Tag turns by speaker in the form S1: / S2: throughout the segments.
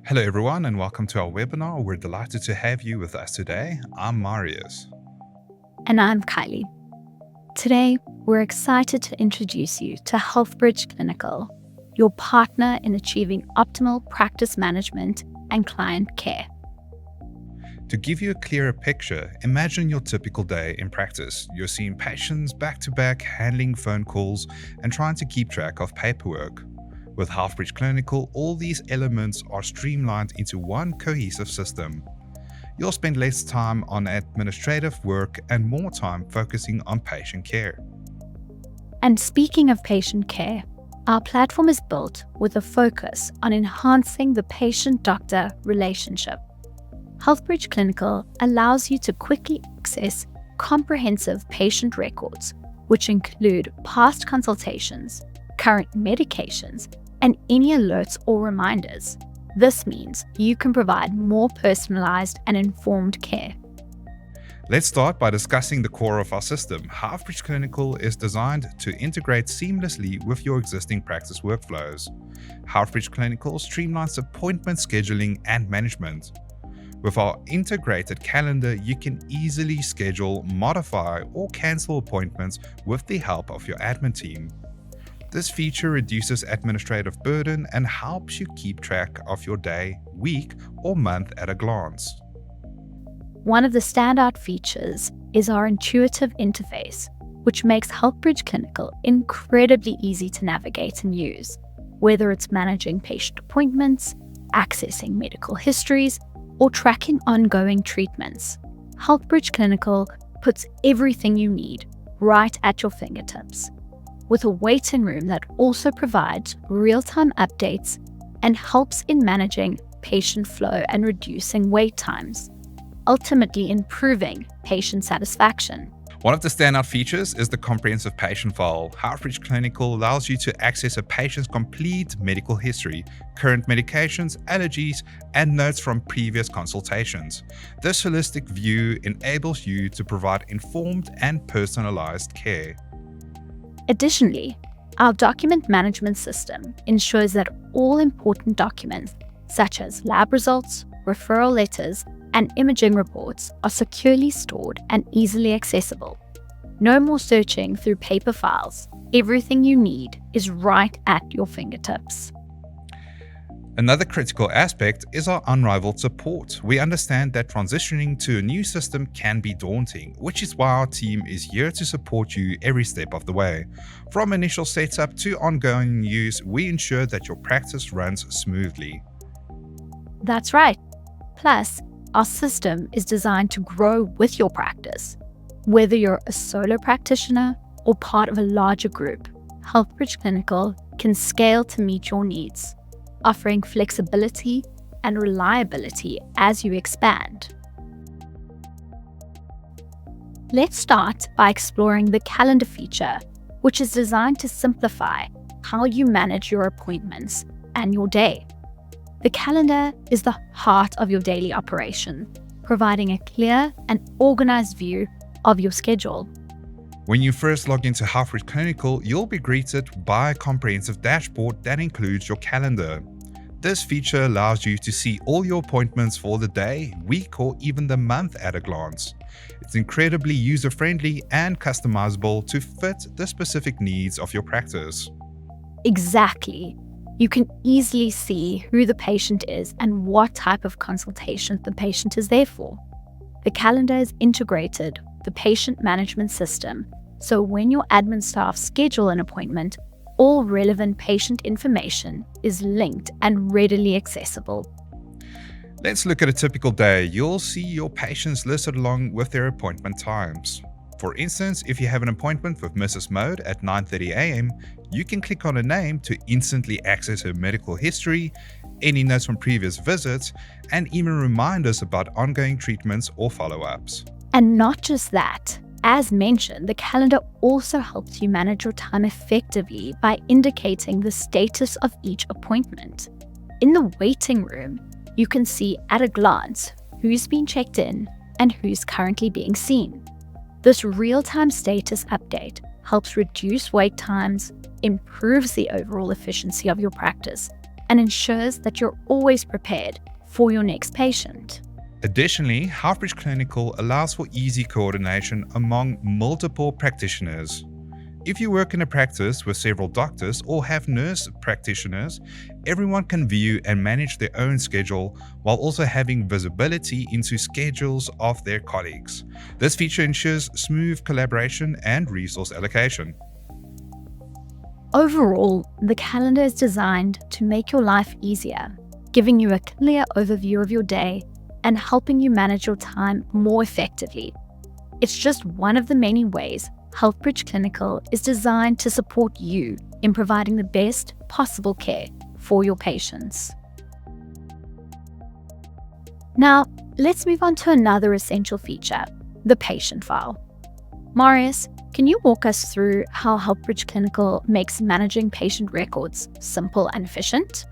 S1: Hello, everyone, and welcome to our webinar. We're delighted to have you with us today. I'm Marius.
S2: And I'm Kylie. Today, we're excited to introduce you to Healthbridge Clinical, your partner in achieving optimal practice management and client care.
S1: To give you a clearer picture, imagine your typical day in practice. You're seeing patients back to back, handling phone calls, and trying to keep track of paperwork. With Healthbridge Clinical, all these elements are streamlined into one cohesive system. You'll spend less time on administrative work and more time focusing on patient care.
S2: And speaking of patient care, our platform is built with a focus on enhancing the patient-doctor relationship. Healthbridge Clinical allows you to quickly access comprehensive patient records, which include past consultations, current medications, and any alerts or reminders. This means you can provide more personalized and informed care.
S1: Let's start by discussing the core of our system. Healthbridge Clinical is designed to integrate seamlessly with your existing practice workflows. Healthbridge Clinical streamlines appointment scheduling and management. With our integrated calendar, you can easily schedule, modify, or cancel appointments with the help of your admin team. This feature reduces administrative burden and helps you keep track of your day, week, or month at a glance.
S2: One of the standout features is our intuitive interface, which makes Healthbridge Clinical incredibly easy to navigate and use, whether it's managing patient appointments, accessing medical histories, or tracking ongoing treatments. Healthbridge Clinical puts everything you need right at your fingertips, with a waiting room that also provides real-time updates and helps in managing patient flow and reducing wait times, ultimately improving patient satisfaction.
S1: One of the standout features is the comprehensive patient file. Healthbridge Clinical allows you to access a patient's complete medical history, current medications, allergies, and notes from previous consultations. This holistic view enables you to provide informed and personalized care.
S2: Additionally, our document management system ensures that all important documents, such as lab results, referral letters, and imaging reports, are securely stored and easily accessible. No more searching through paper files. Everything you need is right at your fingertips.
S1: Another critical aspect is our unrivaled support. We understand that transitioning to a new system can be daunting, which is why our team is here to support you every step of the way. From initial setup to ongoing use, we ensure that your practice runs smoothly.
S2: That's right. Plus, our system is designed to grow with your practice. Whether you're a solo practitioner or part of a larger group, Healthbridge Clinical can scale to meet your needs, offering flexibility and reliability as you expand. Let's start by exploring the calendar feature, which is designed to simplify how you manage your appointments and your day. The calendar is the heart of your daily operation, providing a clear and organized view of your schedule.
S1: When you first log into Healthbridge Clinical, you'll be greeted by a comprehensive dashboard that includes your calendar. This feature allows you to see all your appointments for the day, week, or even the month at a glance. It's incredibly user-friendly and customizable to fit the specific needs of your practice.
S2: Exactly. You can easily see who the patient is and what type of consultation the patient is there for. The calendar is integrated with the patient management system, so when your admin staff schedule an appointment, all relevant patient information is linked and readily accessible.
S1: Let's look at a typical day. You'll see your patients listed along with their appointment times. For instance, if you have an appointment with Mrs. Mode at 9:30 a.m., you can click on a name to instantly access her medical history, any notes from previous visits, and even reminders about ongoing treatments or follow-ups.
S2: And not just that, as mentioned, the calendar also helps you manage your time effectively by indicating the status of each appointment. In the waiting room, you can see at a glance who's been checked in and who's currently being seen. This real-time status update helps reduce wait times, improves the overall efficiency of your practice, and ensures that you're always prepared for your next patient.
S1: Additionally, Healthbridge Clinical allows for easy coordination among multiple practitioners. If you work in a practice with several doctors or have nurse practitioners, everyone can view and manage their own schedule while also having visibility into schedules of their colleagues. This feature ensures smooth collaboration and resource allocation.
S2: Overall, the calendar is designed to make your life easier, giving you a clear overview of your day and helping you manage your time more effectively. It's just one of the many ways Healthbridge Clinical is designed to support you in providing the best possible care for your patients. Now, let's move on to another essential feature, the patient file. Marius, can you walk us through how Healthbridge Clinical makes managing patient records simple and efficient?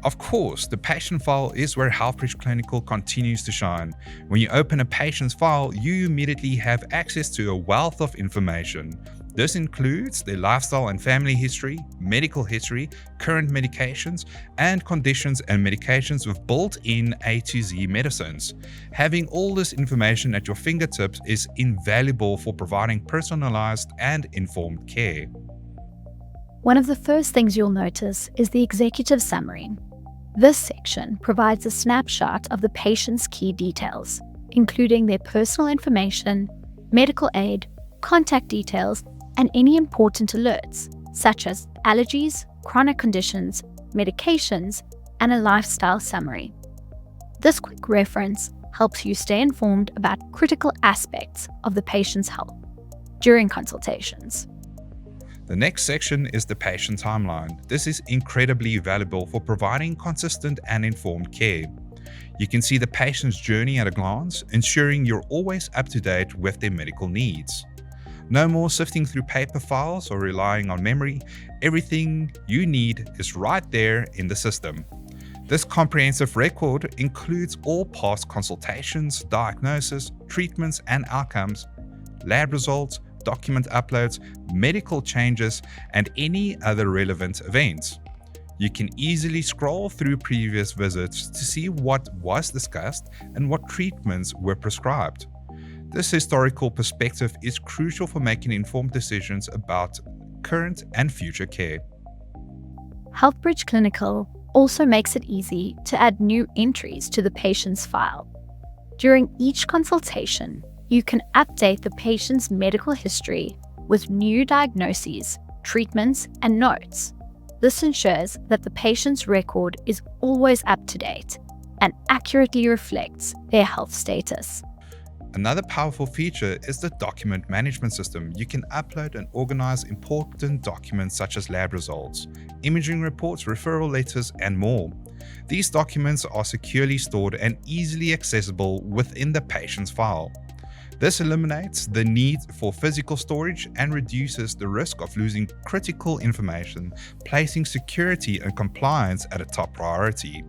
S1: Of course, the patient file is where Healthbridge Clinical continues to shine. When you open a patient's file, you immediately have access to a wealth of information. This includes their lifestyle and family history, medical history, current medications, and conditions and medications with built-in A to Z medicines. Having all this information at your fingertips is invaluable for providing personalized and informed care.
S2: One of the first things you'll notice is the executive summary. This section provides a snapshot of the patient's key details, including their personal information, medical aid, contact details, and any important alerts, such as allergies, chronic conditions, medications, and a lifestyle summary. This quick reference helps you stay informed about critical aspects of the patient's health during consultations.
S1: The next section is the patient timeline. This is incredibly valuable for providing consistent and informed care. You can see the patient's journey at a glance, ensuring you're always up to date with their medical needs. No more sifting through paper files or relying on memory. Everything you need is right there in the system. This comprehensive record includes all past consultations, diagnosis, treatments and outcomes, lab results, document uploads, medical changes, and any other relevant events. You can easily scroll through previous visits to see what was discussed and what treatments were prescribed. This historical perspective is crucial for making informed decisions about current and future care.
S2: Healthbridge Clinical also makes it easy to add new entries to the patient's file. During each consultation, you can update the patient's medical history with new diagnoses, treatments, and notes. This ensures that the patient's record is always up to date and accurately reflects their health status.
S1: Another powerful feature is the document management system. You can upload and organize important documents such as lab results, imaging reports, referral letters, and more. These documents are securely stored and easily accessible within the patient's file. This eliminates the need for physical storage and reduces the risk of losing critical information, placing security and compliance at a top priority.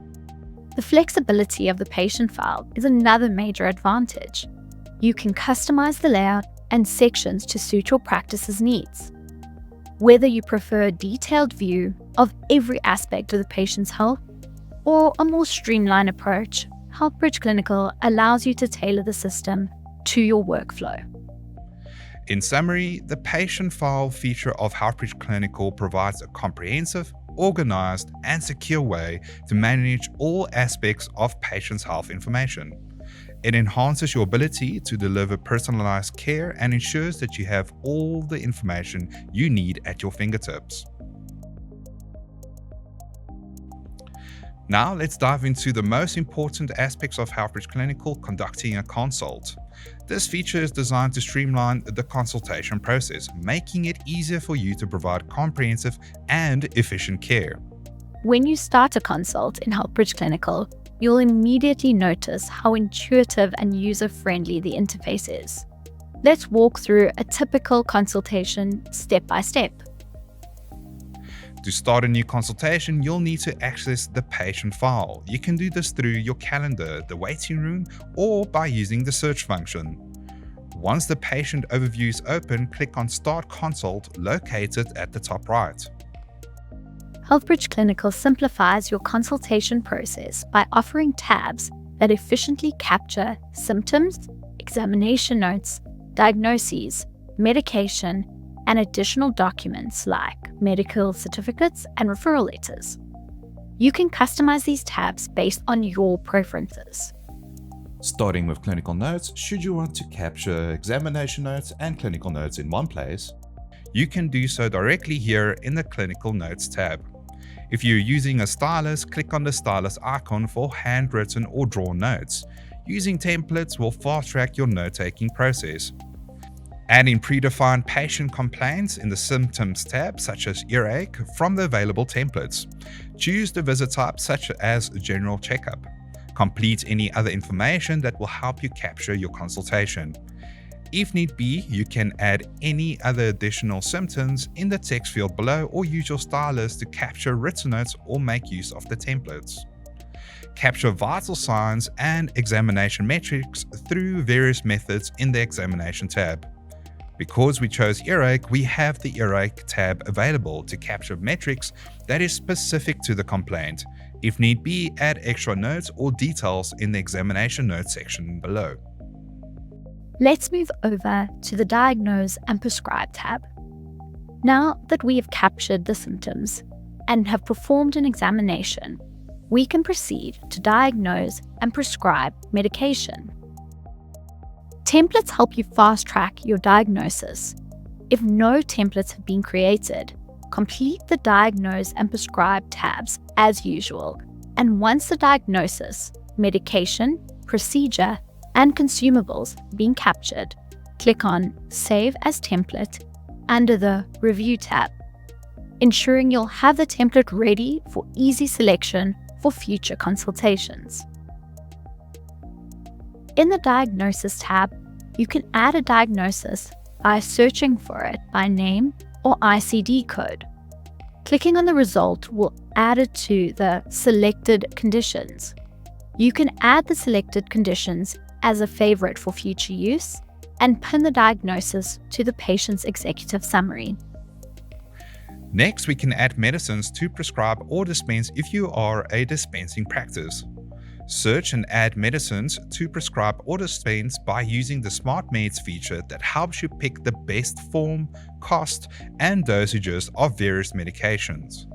S2: The flexibility of the patient file is another major advantage. You can customize the layout and sections to suit your practice's needs. Whether you prefer a detailed view of every aspect of the patient's health or a more streamlined approach, Healthbridge Clinical allows you to tailor the system to your workflow.
S1: In summary, the patient file feature of Healthbridge Clinical provides a comprehensive, organized, and secure way to manage all aspects of patients' health information. It enhances your ability to deliver personalized care and ensures that you have all the information you need at your fingertips. Now let's dive into the most important aspects of Healthbridge Clinical, conducting a consult. This feature is designed to streamline the consultation process, making it easier for you to provide comprehensive and efficient care.
S2: When you start a consult in Healthbridge Clinical, you'll immediately notice how intuitive and user-friendly the interface is. Let's walk through a typical consultation step by step.
S1: To start a new consultation, you'll need to access the patient file. You can do this through your calendar, the waiting room, or by using the search function. Once the patient overview is open, click on Start Consult, located at the top right.
S2: Healthbridge Clinical simplifies your consultation process by offering tabs that efficiently capture symptoms, examination notes, diagnoses, medication, and additional documents like medical certificates and referral letters. You can customize these tabs based on your preferences.
S3: Starting with clinical notes, should you want to capture examination notes and clinical notes in one place,
S1: You can do so directly here in the Clinical Notes tab. If you're using a stylus, click on the stylus icon for handwritten or drawn notes. Using templates will fast-track your note-taking process. Adding predefined patient complaints in the Symptoms tab, such as earache, from the available templates. Choose the visit type, such as general checkup. Complete any other information that will help you capture your consultation. If need be, you can add any other additional symptoms in the text field below or use your stylus to capture written notes or make use of the templates. Capture vital signs and examination metrics through various methods in the Examination tab. Because we chose earache, we have the earache tab available to capture metrics that is specific to the complaint. If need be, add extra notes or details in the Examination Notes section below.
S2: Let's move over to the Diagnose and Prescribe tab. Now that we have captured the symptoms and have performed an examination, we can proceed to diagnose and prescribe medication. Templates help you fast-track your diagnosis. If no templates have been created, complete the Diagnose and Prescribe tabs as usual, and once the diagnosis, medication, procedure, and consumables being captured, click on Save as Template under the Review tab, ensuring you'll have the template ready for easy selection for future consultations. In the Diagnosis tab, you can add a diagnosis by searching for it by name or ICD code. Clicking on the result will add it to the Selected Conditions. You can add the selected conditions as a favorite for future use and pin the diagnosis to the patient's executive summary.
S1: Next, we can add medicines to prescribe or dispense if you are a dispensing practice. Search and add medicines to prescribe or dispense by using the Smart Meds feature that helps you pick the best form, cost, and dosages of various medications.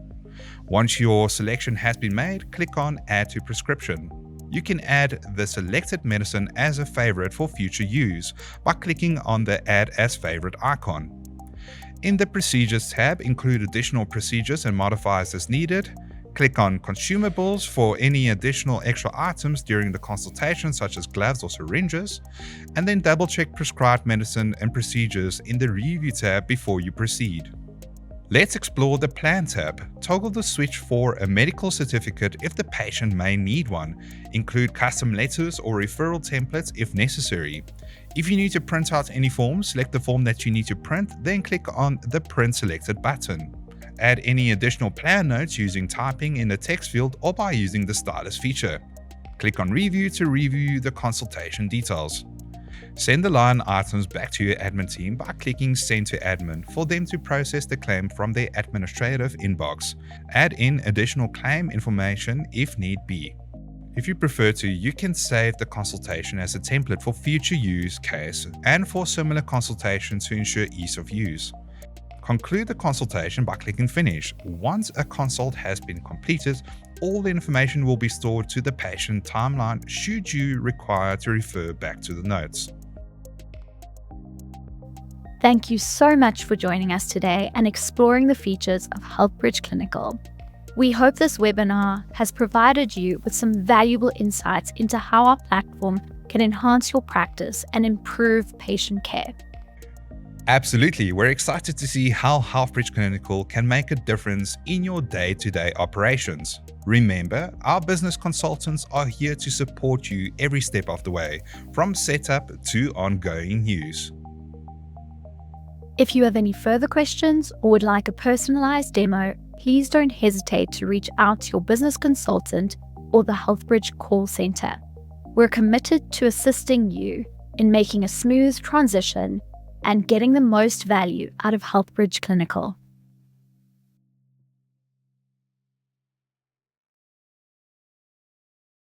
S1: Once your selection has been made, click on Add to Prescription. You can add the selected medicine as a favorite for future use by clicking on the Add as Favorite icon. In the Procedures tab, include additional procedures and modifiers as needed. Click on Consumables for any additional extra items during the consultation, such as gloves or syringes, and then double-check prescribed medicine and procedures in the Review tab before you proceed. Let's explore the Plan tab. Toggle the switch for a medical certificate if the patient may need one. Include custom letters or referral templates if necessary. If you need to print out any form, select the form that you need to print, then click on the Print Selected button. Add any additional plan notes using typing in the text field or by using the stylus feature. Click on Review to review the consultation details. Send the line items back to your admin team by clicking Send to Admin for them to process the claim from their administrative inbox. Add in additional claim information if need be. If you prefer to, you can save the consultation as a template for future use case and for similar consultations to ensure ease of use. Conclude the consultation by clicking Finish. Once a consult has been completed, all the information will be stored to the patient timeline should you require to refer back to the notes.
S2: Thank you so much for joining us today and exploring the features of Healthbridge Clinical. We hope this webinar has provided you with some valuable insights into how our platform can enhance your practice and improve patient care.
S1: Absolutely, we're excited to see how Healthbridge Clinical can make a difference in your day-to-day operations. Remember, our business consultants are here to support you every step of the way, from setup to ongoing use.
S2: If you have any further questions or would like a personalized demo, please don't hesitate to reach out to your business consultant or the Healthbridge call center. We're committed to assisting you in making a smooth transition and getting the most value out of Healthbridge Clinical.